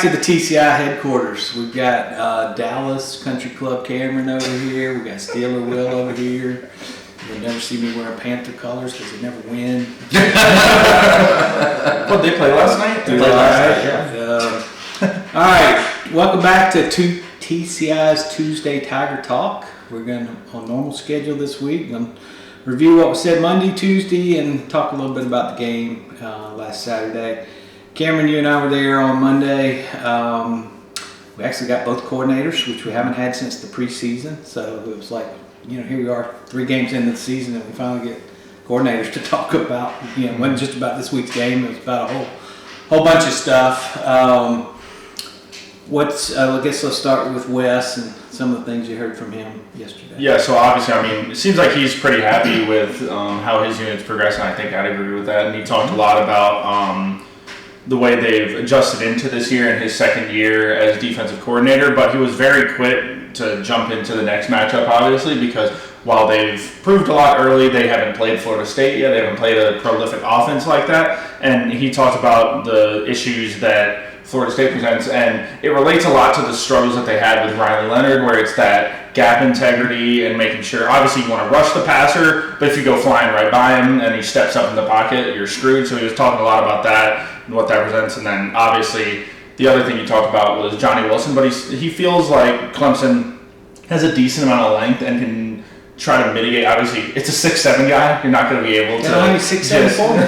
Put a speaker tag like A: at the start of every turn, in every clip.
A: to the TCI headquarters. We've got Dallas Country Club Cameron over here. We got Steeler Will over here. You'll never see me wearing Panther colors because they never win.
B: What, they played last night?
A: They played last night, yeah. All right, welcome back to TCI's Tuesday Tiger Talk. We're going to, on normal schedule this week, going to review what was said Monday, Tuesday, and talk a little bit about the game last Saturday. Cameron, you and I were there on Monday. We actually got both coordinators, which we haven't had since the preseason. So it was like, here we are 3 games into the season, and we finally get coordinators to talk about, it wasn't just about this week's game. It was about a whole bunch of stuff. I guess let's start with Wes and some of the things you heard from him yesterday.
B: Yeah, so obviously, it seems like he's pretty happy with how his unit's progressing. I think I'd agree with that. And he talked a lot about the way they've adjusted into this year in his second year as defensive coordinator, but he was very quick to jump into the next matchup, obviously, because while they've proved a lot early, they haven't played Florida State yet. They haven't played a prolific offense like that. And he talked about the issues that Florida State presents, and it relates a lot to the struggles that they had with Riley Leonard, where it's that gap integrity and making sure, obviously you want to rush the passer, but if you go flying right by him and he steps up in the pocket, you're screwed. So he was talking a lot about that and what that presents. And then obviously the other thing you talked about was Johnny Wilson, but he feels like Clemson has a decent amount of length and can try to mitigate. Obviously, it's a 6'7" guy. You're not going to be able to.
A: Only 6'7" corner.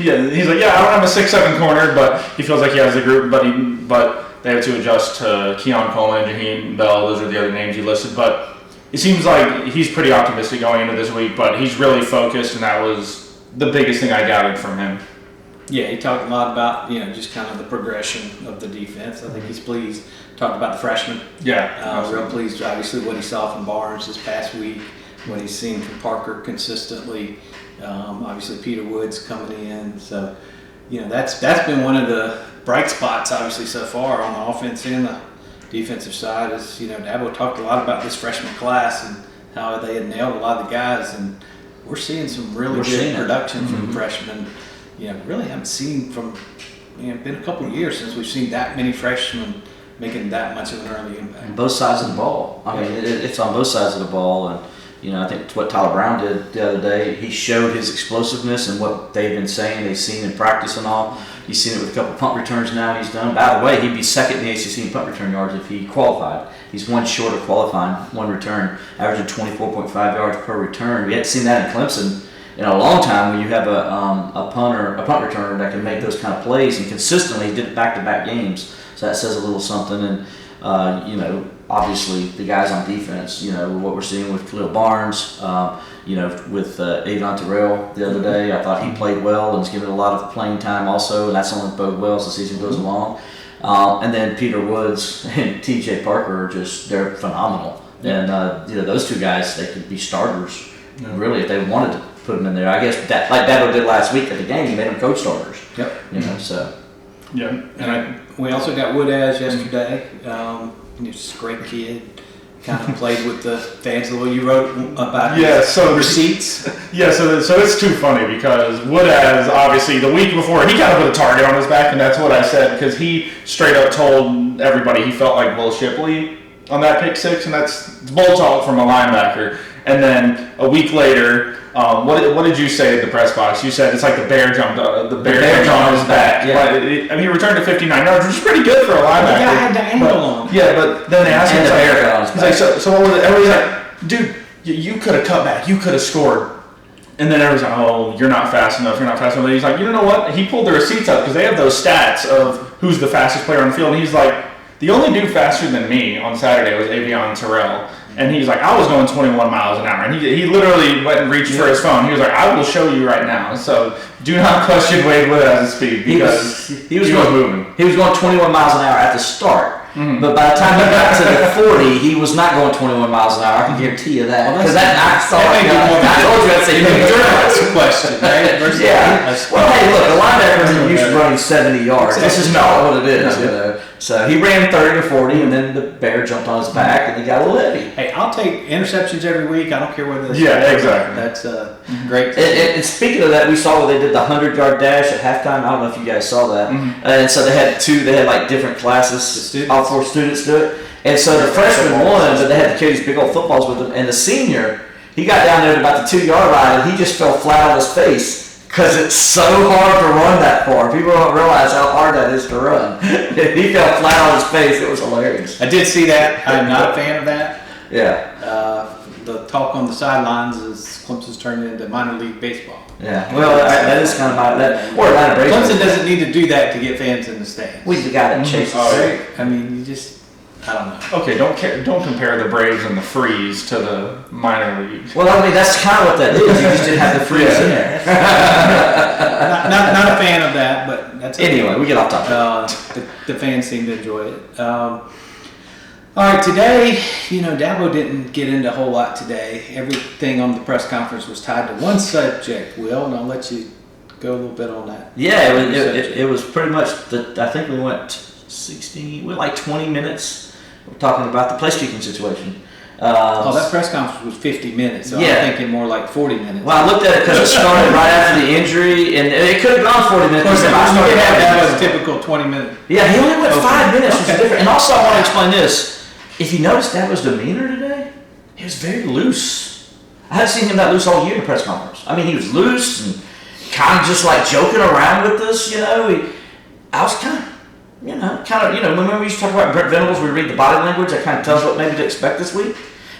B: Yeah, he's like, I don't have a 6'7" corner, but he feels like he has the group. But they have to adjust to Keon Coleman, Jaheim Bell. Those are the other names you listed. But it seems like he's pretty optimistic going into this week. But he's really focused, and that was the biggest thing I gathered from him.
A: Yeah, he talked a lot about just kind of the progression of the defense. I think he's pleased. Talked about the freshmen.
B: Yeah,
A: real pleased. Obviously, what he saw from Barnes this past week, what he's seen from Parker consistently. Obviously, Peter Woods coming in. So, that's been one of the bright spots, obviously, so far on the offense and the defensive side. Is Dabo talked a lot about this freshman class and how they had nailed a lot of the guys, and we're seeing some really good production from freshmen. Really haven't seen from. Been a couple of years since we've seen that many freshmen making that much of an early impact.
C: On both sides of the ball. It's on both sides of the ball, and I think it's what Tyler Brown did the other day. He showed his explosiveness and what they've been saying they've seen in practice and all. You've seen it with a couple punt returns now he's done. By the way, he'd be second in the ACC in punt return yards if he qualified. He's one short of qualifying, one return, averaging 24.5 yards per return. We hadn't seen that in Clemson in a long time, when you have a punt returner that can make those kind of plays, and consistently did it back-to-back games. So that says a little something. And obviously the guys on defense, what we're seeing with Khalil Barnes, with Avon Terrell the other day. I thought he played well and was given a lot of playing time also, and that's only bode well as the season goes along. And then Peter Woods and TJ Parker they're phenomenal. And those two guys, they could be starters really if they wanted to put them in there. I guess that, like Dabo did last week at the game, he made them coach starters.
A: Yep.
B: So. Yeah.
A: And we also got Woodaz yesterday. He's a great kid. Kind of played with the fans the way you wrote about receipts.
B: Yeah, so it's too funny because Woodaz, obviously, the week before, he kind of put a target on his back, and that's what I said, because he straight up told everybody he felt like Will Shipley on that pick six, and that's bull talk from a linebacker. And then a week later, what did you say at the press box? You said it's like the bear jumped on his back.
A: Yeah.
B: He returned to 59 yards, which is pretty good for a linebacker.
A: The guy had the angle on him.
B: Yeah, but then they asked him,
C: the bear got on his back.
B: He's like, so what was it? Everybody's like, dude, you could have cut back. You could have scored. And then everyone's like, oh, you're not fast enough. You're not fast enough. And he's like, you know what? He pulled the receipts up because they have those stats of who's the fastest player on the field. And he's like, the only dude faster than me on Saturday was Avon Terrell. And he's like, I was going 21 miles an hour. And he literally went and reached for his phone. He was like, I will show you right now. So do not question Wade Woodaz's speed because he was
C: moving. He was going 21 miles an hour at the start. But by the time he got to the 40, he was not going 21 miles an hour. I can guarantee you that. Because I told you I'd say
A: That's a question, right?
C: Well, hey, look, a linebacker isn't used to running 70 yards. This is not what it is, you know. So he ran 30 or 40, and then the bear jumped on his back, and he got a little heavy.
A: Hey, I'll take interceptions every week. I don't care whether it's
B: exactly.
A: That's great.
C: And speaking of that, we saw where they did the 100-yard dash at halftime. I don't know if you guys saw that. And so they had like different classes, all 4 students do it. And so the freshman won, but they had to carry these big old footballs with them. And the senior, he got down there to about the 2-yard line, and he just fell flat on his face. Because it's so hard to run that far. People don't realize how hard that is to run. He fell flat on his face. It was hilarious.
A: I did see that. I'm not a fan of that.
C: Yeah.
A: The talk on the sidelines is Clemson's turned into minor league baseball.
C: Yeah. Well, that is kind of or Atlanta Braves.
A: Clemson doesn't need to do that to get fans in the stands.
C: We got to chase
A: Right? I mean, you just, I don't know.
B: Okay, don't compare the Braves and the Freeze to the minor league.
C: Well, I mean, that's kind of what that is. You just didn't have the Freeze in there.
A: not a fan of that, but that's okay.
C: Anyway, we get off topic.
A: The fans seem to enjoy it. All right, today, Dabo didn't get into a whole lot today. Everything on the press conference was tied to one subject, Will, and I'll let you go a little bit on that.
C: Yeah, it was pretty much, I think we went like 20 minutes talking about the place kicking situation.
A: That press conference was 50 minutes, so I'm thinking more like 40 minutes.
C: Well, I looked at it because it started right after the injury, and it could have gone 40 minutes.
A: Of course, that was a typical 20-minute.
C: Yeah, he only went 5 minutes, which is different. And also, I want to explain this. If you noticed Dabo's demeanor today, he was very loose. I haven't seen him that loose all year in the press conference. I mean, he was loose and kind of just like joking around with us, I was kind of, remember we used to talk about Brent Venables, we read the body language, that kind of tells what maybe to expect this week.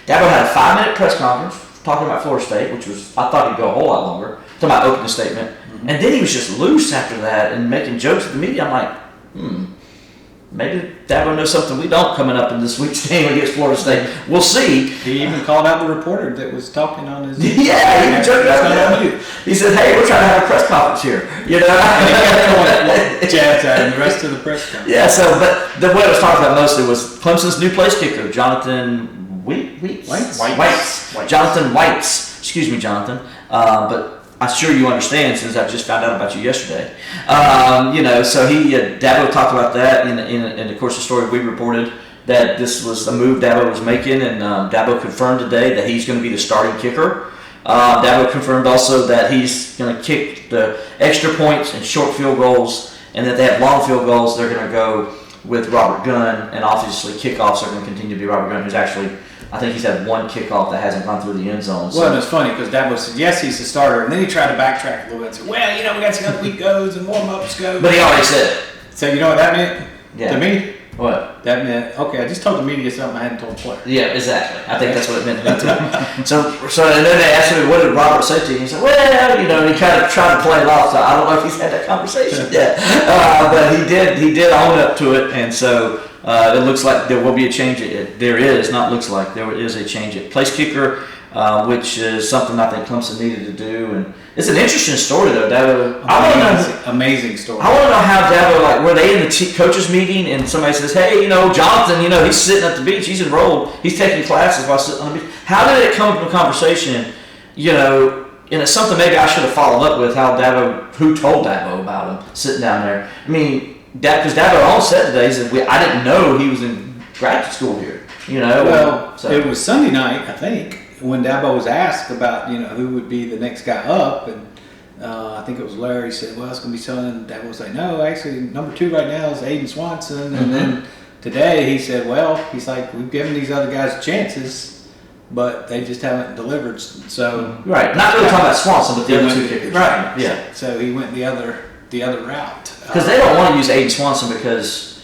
C: Dabo had a 5-minute press conference talking about Florida State, which was, I thought he'd go a whole lot longer, talking about opening statement. And then he was just loose after that and making jokes at the media. I'm like, maybe Dabo knows something we don't coming up in this week's game against Florida State. We'll see.
A: He even called out the reporter that was talking on his...
C: Yeah, he was joking about it. He said, hey, we're trying to have a press conference here.
A: And he kept going jabs at him the rest of the press conference.
C: Yeah, so, but the way I was talking about mostly was Clemson's new place kicker, Jonathan Whites. Jonathan Whites. Excuse me, Jonathan. But I'm sure you understand since I just found out about you yesterday. So Dabo talked about that in of course the story we reported that this was a move Dabo was making, and Dabo confirmed today that he's going to be the starting kicker. Dabo confirmed also that he's going to kick the extra points and short field goals, and that they have long field goals. They're going to go with Robert Gunn, and obviously kickoffs are going to continue to be Robert Gunn, who's actually, I think he's had one kickoff that hasn't gone through the end zone.
A: Well, and it's funny because Dabo said, yes, he's the starter. And then he tried to backtrack a little bit and said, well, we got to see how the week goes and warm-ups go.
C: But he already said it.
A: So you know what that meant to me?
C: What?
A: That meant, okay, I just told the media something I hadn't told the player.
C: Yeah, exactly. I think that's what it meant to me too. So and then they asked me, what did Robert say to you? He said, well, he kind of tried to play it off. So I don't know if he's had that conversation yet. But he did own up to it. And so it looks like there will be a change. There is a change at place kicker, which is something I think Clemson needed to do. And it's an interesting story, though, Dabo.
A: Amazing story.
C: I want to know how Dabo, were they in the coaches meeting and somebody says, hey, Jonathan, he's sitting at the beach, he's enrolled, he's taking classes while sitting on the beach. How did it come to a conversation, and it's something maybe I should have followed up with who told Dabo about him sitting down there. I mean, because Dabo almost said today, he said, I didn't know he was in graduate school here,
A: Well, it was Sunday night, I think, when Dabo was asked about, who would be the next guy up, and I think it was Larry said, well, it's going to be Son, and Dabo was like, no, actually, number 2 right now is Aiden Swanson, and then today he said, well, he's like, we've given these other guys chances, but they just haven't delivered, so...
C: Right, not really talking about Swanson, but the other 2 kickers.
A: Right,
C: yeah.
A: So he went the other route.
C: Because they don't want to use Aiden Swanson because,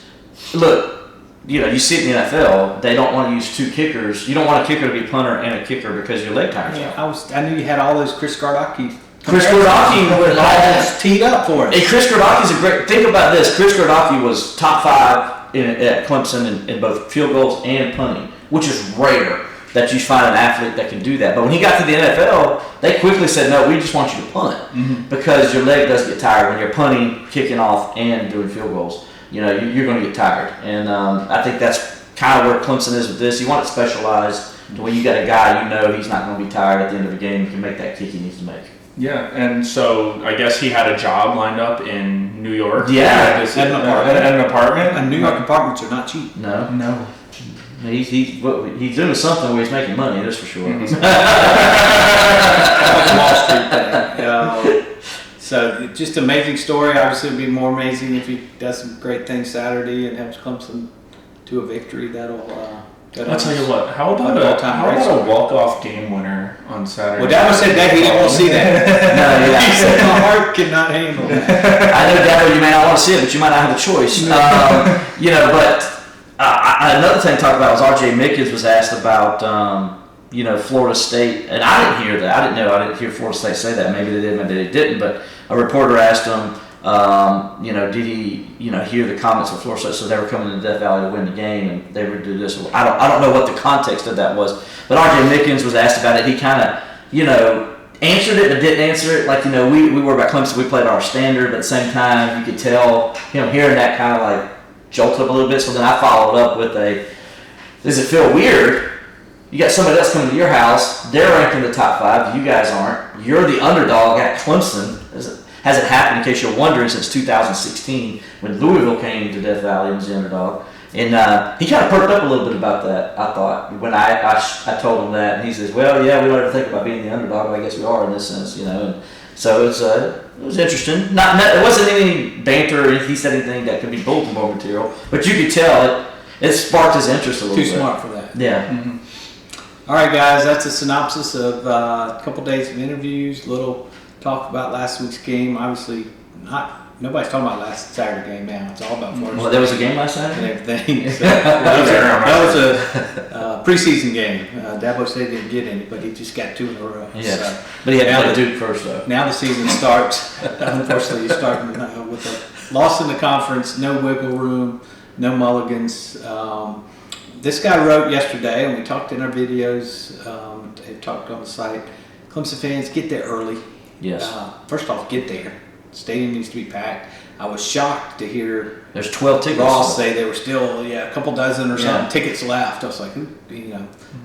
C: look, you see it in the NFL, they don't want to use 2 kickers. You don't want a kicker to be punter and a kicker because your leg tires out.
A: I knew you had all those Chris Gardocki.
C: Chris Gardocki was
A: all teed up for it.
C: Hey, Chris Gardocki's a great. Think about this. Chris Gardocki was top 5 at Clemson in both field goals and punting, which is rare that you find an athlete that can do that. But when he got to the NFL, they quickly said, no, we just want you to punt because your leg does get tired when you're punting, kicking off, and doing field goals. you're going to get tired. And I think that's kind of where Clemson is with this. You want it specialized to where you got a guy he's not going to be tired at the end of the game. He can make that kick he needs to make.
B: Yeah, and so I guess he had a job lined up in New York.
C: Yeah,
B: at an apartment.
A: And New York apartments are not cheap.
C: No. He's doing something where he's making money. That's for sure.
A: Wall Street thing. So just amazing story. Obviously, it'd be more amazing if he does some great things Saturday and helps Clemson to a victory.
B: I'll tell you what. How about a walk-off game winner on Saturday?
A: Well, Dabo said that he didn't want to see that.
C: No, yeah.
A: He said my heart cannot handle that.
C: I know, Dabo, you may not want to see it, but you might not have a choice. Another thing to talk about was R.J. Mickens was asked about, Florida State, and I didn't hear that. I didn't hear Florida State say that. Maybe they did, maybe they didn't. But a reporter asked him, did he, hear the comments of Florida State? So they were coming to Death Valley to win the game, and they would do this. I don't know what the context of that was, but R.J. Mickens was asked about it. He kind of, answered it, but didn't answer it. Like, we were about Clemson. We played our standard, but at the same time, you could tell, hearing that kind of like jolted up a little bit. So then I followed up with does it feel weird? You got somebody else coming to your house. They're ranked in the top 5. You guys aren't. You're the underdog at Clemson. Hasn't happened, in case you're wondering, since 2016 when Louisville came to Death Valley and was the underdog. And he kind of perked up a little bit about that, I thought, when I told him that. And he says, well, yeah, we don't ever think about being the underdog, but I guess we are in this sense, And so it was interesting. It wasn't any banter or he said anything that could be bulletin board material, but you could tell it sparked his interest a little bit.
A: Too smart for that.
C: Yeah.
A: Mm-hmm. All right, guys, that's a synopsis of a couple days of interviews, little talk about last week's game. Obviously, nobody's talking about last Saturday game now. It's all about Florida.
C: Well, there was a game last Saturday?
A: And everything. So, that was a preseason game. Dabo said he didn't get any, but he just got 2 in a row.
C: Yes.
A: So,
C: but he had to play Duke first, though.
A: Now the season starts. Unfortunately, you're starting with a loss in the conference, no wiggle room, no mulligans. This guy wrote yesterday, and we talked in our videos, talked on the site, Clemson fans, get there early.
C: Yes.
A: First off, get there. Stadium needs to be packed. I was shocked to hear
C: there's 12 tickets.
A: Ross say there were still a couple dozen or something tickets left. I was like,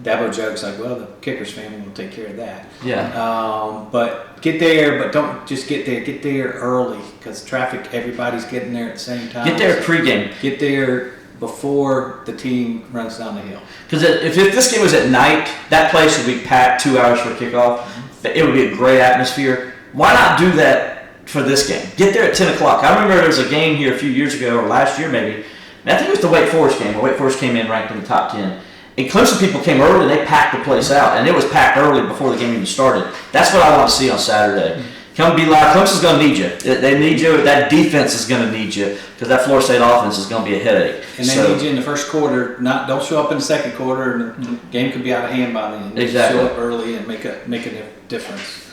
A: Dabo jokes like, well, the Kickers family will take care of that.
C: Yeah.
A: But get there, but don't just get there. Get there early because traffic. Everybody's getting there at the same time.
C: Get there pregame.
A: Get there before the team runs down the hill.
C: Because if this game was at night, that place would be packed 2 hours for kickoff. It would be a great atmosphere. Why not do that for this game? Get there at 10 o'clock. I remember there was a game here a few years ago, or last year maybe. And I think it was the Wake Forest game, where Wake Forest came in ranked in the top 10. And Clemson people came early, and they packed the place out. And it was packed early before the game even started. That's what I want to see on Saturday. Come be live. Clemson's going to need you. They need you. That defense is going to need you because that Florida State offense is going to be a headache.
A: And they need you in the first quarter. Don't show up in the second quarter, and the game could be out of hand by then.
C: Exactly.
A: Show up early and make a difference.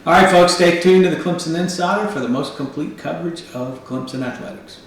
A: All right, folks, stay tuned to the Clemson Insider for the most complete coverage of Clemson athletics.